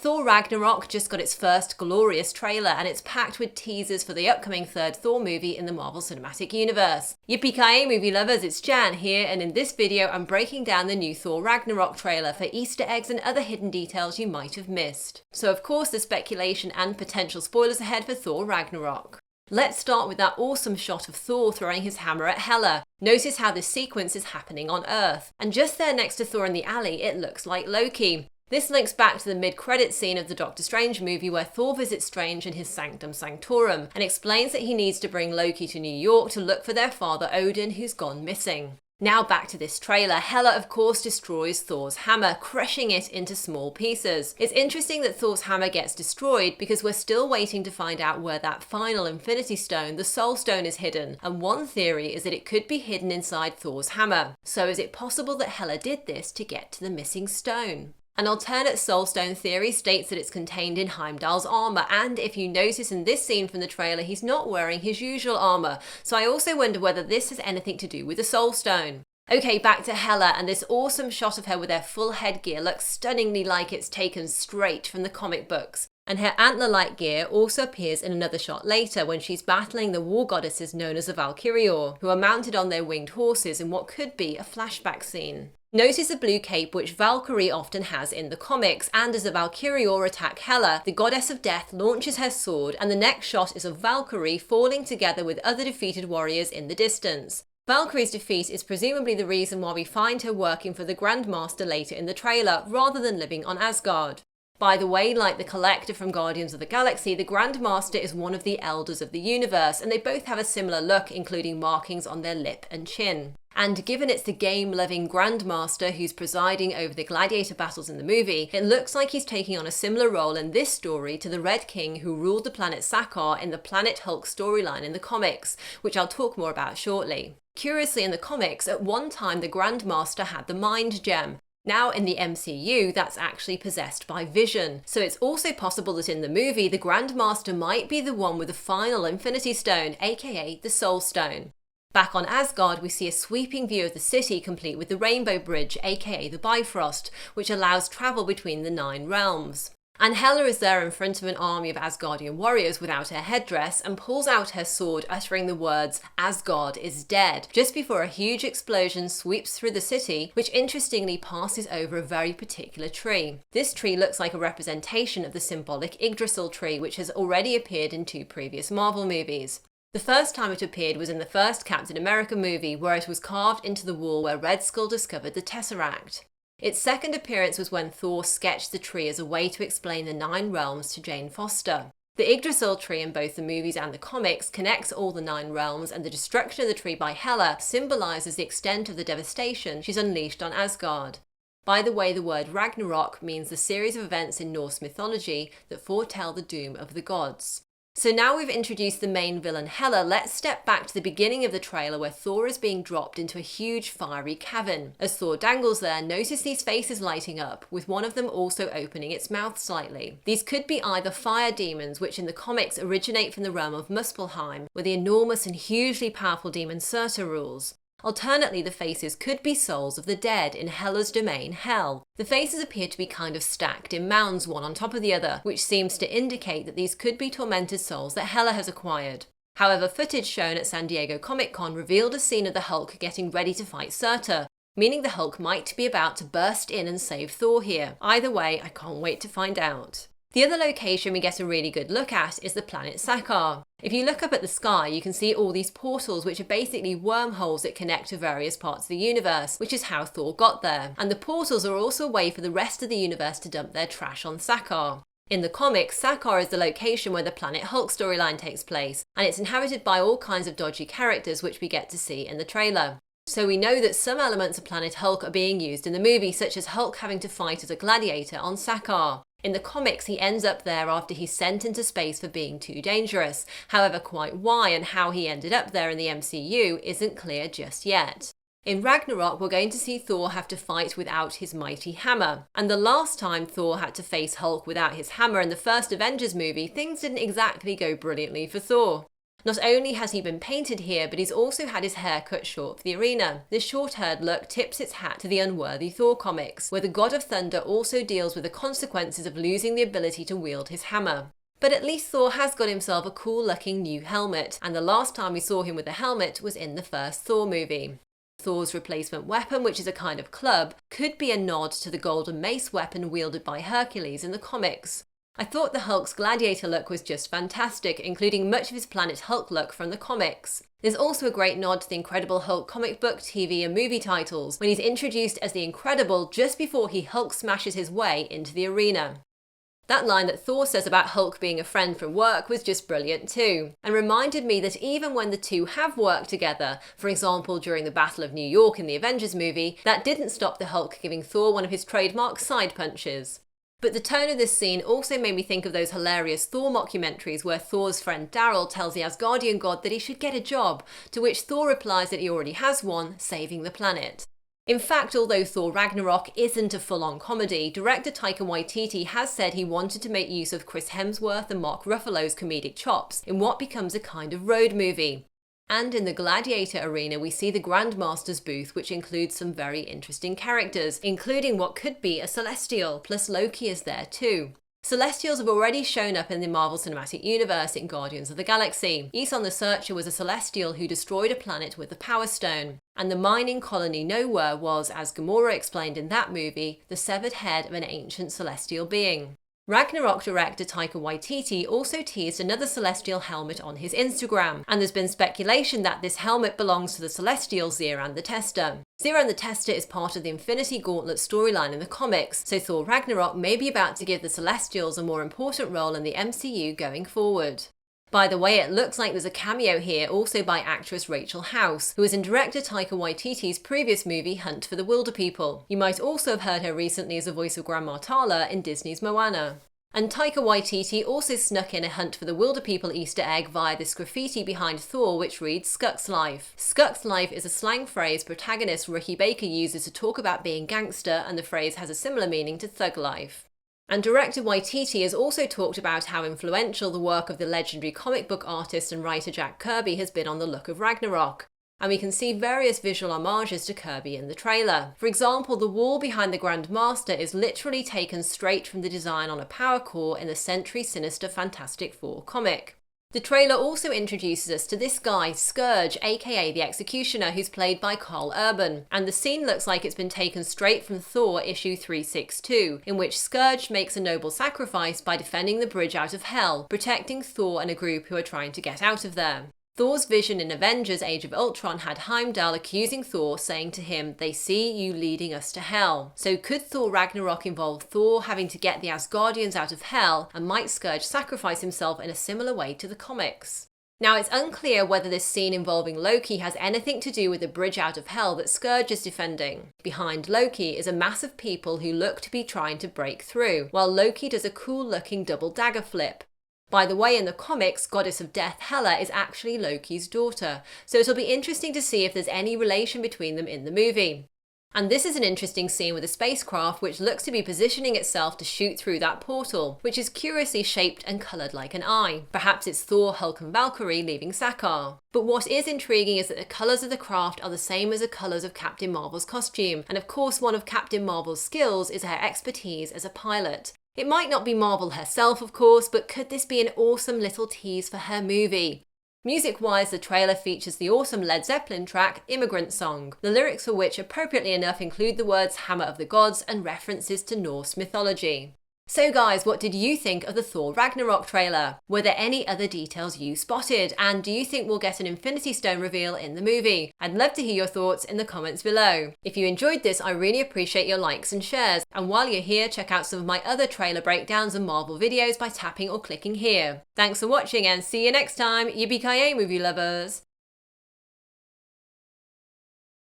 Thor Ragnarok just got its first glorious trailer, and it's packed with teasers for the upcoming third Thor movie in the Marvel Cinematic Universe. Yippee-ki-yay movie lovers, it's Jan here, and in this video I'm breaking down the new Thor Ragnarok trailer for Easter eggs and other hidden details you might have missed. So of course there's speculation and potential spoilers ahead for Thor Ragnarok. Let's start with that awesome shot of Thor throwing his hammer at Hela. Notice how this sequence is happening on Earth, and just there next to Thor in the alley it looks like Loki. This links back to the mid-credits scene of the Doctor Strange movie where Thor visits Strange in his Sanctum Sanctorum and explains that he needs to bring Loki to New York to look for their father Odin, who's gone missing. Now back to this trailer. Hela of course destroys Thor's hammer, crushing it into small pieces. It's interesting that Thor's hammer gets destroyed because we're still waiting to find out where that final Infinity Stone, the Soul Stone, is hidden, and one theory is that it could be hidden inside Thor's hammer. So is it possible that Hela did this to get to the missing stone? An alternate Soulstone theory states that it's contained in Heimdall's armour, and if you notice in this scene from the trailer, he's not wearing his usual armour, so I also wonder whether this has anything to do with the Soulstone. Okay, back to Hela, and this awesome shot of her with her full headgear looks stunningly like it's taken straight from the comic books. And her antler-like gear also appears in another shot later when she's battling the war goddesses known as the Valkyrior, who are mounted on their winged horses in what could be a flashback scene. Notice the blue cape which Valkyrie often has in the comics, and as the Valkyrior attack Hela, the goddess of death launches her sword, and the next shot is of Valkyrie falling together with other defeated warriors in the distance. Valkyrie's defeat is presumably the reason why we find her working for the Grandmaster later in the trailer, rather than living on Asgard. By the way, like the Collector from Guardians of the Galaxy, the Grandmaster is one of the Elders of the Universe, and they both have a similar look, including markings on their lip and chin. And given it's the game-loving Grandmaster who's presiding over the gladiator battles in the movie, it looks like he's taking on a similar role in this story to the Red King who ruled the planet Sakaar in the Planet Hulk storyline in the comics, which I'll talk more about shortly. Curiously, in the comics, at one time the Grandmaster had the Mind Gem. Now in the MCU, that's actually possessed by Vision. So it's also possible that in the movie, the Grandmaster might be the one with the final Infinity Stone, aka the Soul Stone. Back on Asgard, we see a sweeping view of the city complete with the Rainbow Bridge, aka the Bifrost, which allows travel between the 9 realms. And Hela is there in front of an army of Asgardian warriors without her headdress and pulls out her sword, uttering the words, "Asgard is dead," just before a huge explosion sweeps through the city, which interestingly passes over a very particular tree. This tree looks like a representation of the symbolic Yggdrasil tree, which has already appeared in 2 previous Marvel movies. The first time it appeared was in the first Captain America movie, where it was carved into the wall where Red Skull discovered the Tesseract. Its second appearance was when Thor sketched the tree as a way to explain the 9 realms to Jane Foster. The Yggdrasil tree in both the movies and the comics connects all the 9 realms, and the destruction of the tree by Hela symbolises the extent of the devastation she's unleashed on Asgard. By the way, the word Ragnarok means the series of events in Norse mythology that foretell the doom of the gods. So now we've introduced the main villain Hela, let's step back to the beginning of the trailer where Thor is being dropped into a huge fiery cavern. As Thor dangles there, notice these faces lighting up, with one of them also opening its mouth slightly. These could be either fire demons, which in the comics originate from the realm of Muspelheim, where the enormous and hugely powerful demon Surtur rules. Alternately, the faces could be souls of the dead in Hela's domain, Hell. The faces appear to be kind of stacked in mounds, one on top of the other, which seems to indicate that these could be tormented souls that Hela has acquired. However, footage shown at San Diego Comic-Con revealed a scene of the Hulk getting ready to fight Surtur, meaning the Hulk might be about to burst in and save Thor here. Either way, I can't wait to find out. The other location we get a really good look at is the planet Sakaar. If you look up at the sky, you can see all these portals, which are basically wormholes that connect to various parts of the universe, which is how Thor got there. And the portals are also a way for the rest of the universe to dump their trash on Sakaar. In the comics, Sakaar is the location where the Planet Hulk storyline takes place, and it's inhabited by all kinds of dodgy characters which we get to see in the trailer. So we know that some elements of Planet Hulk are being used in the movie, such as Hulk having to fight as a gladiator on Sakaar. In the comics, he ends up there after he's sent into space for being too dangerous. However, quite why and how he ended up there in the MCU isn't clear just yet. In Ragnarok, we're going to see Thor have to fight without his mighty hammer. And the last time Thor had to face Hulk without his hammer in the first Avengers movie, things didn't exactly go brilliantly for Thor. Not only has he been painted here, but he's also had his hair cut short for the arena. This short-haired look tips its hat to the unworthy Thor comics, where the God of Thunder also deals with the consequences of losing the ability to wield his hammer. But at least Thor has got himself a cool-looking new helmet, and the last time we saw him with a helmet was in the first Thor movie. Thor's replacement weapon, which is a kind of club, could be a nod to the golden mace weapon wielded by Hercules in the comics. I thought the Hulk's gladiator look was just fantastic, including much of his Planet Hulk look from the comics. There's also a great nod to the Incredible Hulk comic book, TV and movie titles, when he's introduced as the Incredible just before he Hulk smashes his way into the arena. That line that Thor says about Hulk being a friend from work was just brilliant too, and reminded me that even when the two have worked together, for example during the Battle of New York in the Avengers movie, that didn't stop the Hulk giving Thor one of his trademark side punches. But the tone of this scene also made me think of those hilarious Thor mockumentaries where Thor's friend Daryl tells the Asgardian god that he should get a job, to which Thor replies that he already has one, saving the planet. In fact, although Thor Ragnarok isn't a full-on comedy, director Taika Waititi has said he wanted to make use of Chris Hemsworth and Mark Ruffalo's comedic chops in what becomes a kind of road movie. And in the gladiator arena we see the Grandmaster's booth, which includes some very interesting characters, including what could be a Celestial, plus Loki is there too. Celestials have already shown up in the Marvel Cinematic Universe in Guardians of the Galaxy. Aeson the Searcher was a Celestial who destroyed a planet with the Power Stone, and the mining colony Nowhere was, as Gamora explained in that movie, the severed head of an ancient celestial being. Ragnarok director Taika Waititi also teased another Celestial helmet on his Instagram, and there's been speculation that this helmet belongs to the Celestial Zeran the Tester. Zeran the Tester is part of the Infinity Gauntlet storyline in the comics, so Thor Ragnarok may be about to give the Celestials a more important role in the MCU going forward. By the way, it looks like there's a cameo here also by actress Rachel House, who was in director Taika Waititi's previous movie Hunt for the Wilderpeople. You might also have heard her recently as the voice of Grandma Tala in Disney's Moana. And Taika Waititi also snuck in a Hunt for the Wilderpeople Easter egg via this graffiti behind Thor which reads Skuck's Life. Skuck's Life is a slang phrase protagonist Ricky Baker uses to talk about being gangster, and the phrase has a similar meaning to thug life. And director Waititi has also talked about how influential the work of the legendary comic book artist and writer Jack Kirby has been on the look of Ragnarok. And we can see various visual homages to Kirby in the trailer. For example, the wall behind the Grandmaster is literally taken straight from the design on a power core in the Sentry Sinister Fantastic Four comic. The trailer also introduces us to this guy, Skurge, aka the Executioner, who's played by Karl Urban, and the scene looks like it's been taken straight from Thor issue 362, in which Skurge makes a noble sacrifice by defending the bridge out of Hell, protecting Thor and a group who are trying to get out of there. Thor's vision in Avengers Age of Ultron had Heimdall accusing Thor, saying to him, "They see you leading us to Hell." So could Thor Ragnarok involve Thor having to get the Asgardians out of Hell, and might Skurge sacrifice himself in a similar way to the comics? Now, it's unclear whether this scene involving Loki has anything to do with the bridge out of Hell that Skurge is defending. Behind Loki is a mass of people who look to be trying to break through, while Loki does a cool-looking double dagger flip. By the way, in the comics, Goddess of Death Hela is actually Loki's daughter, so it'll be interesting to see if there's any relation between them in the movie. And this is an interesting scene with a spacecraft which looks to be positioning itself to shoot through that portal, which is curiously shaped and coloured like an eye. Perhaps it's Thor, Hulk and Valkyrie leaving Sakaar. But what is intriguing is that the colours of the craft are the same as the colours of Captain Marvel's costume, and of course one of Captain Marvel's skills is her expertise as a pilot. It might not be Marvel herself, of course, but could this be an awesome little tease for her movie? Music-wise, the trailer features the awesome Led Zeppelin track, Immigrant Song, the lyrics for which, appropriately enough, include the words Hammer of the Gods and references to Norse mythology. So guys, what did you think of the Thor Ragnarok trailer? Were there any other details you spotted? And do you think we'll get an Infinity Stone reveal in the movie? I'd love to hear your thoughts in the comments below. If you enjoyed this, I really appreciate your likes and shares. And while you're here, check out some of my other trailer breakdowns and Marvel videos by tapping or clicking here. Thanks for watching and see you next time. Yippee-ki-yay, movie lovers!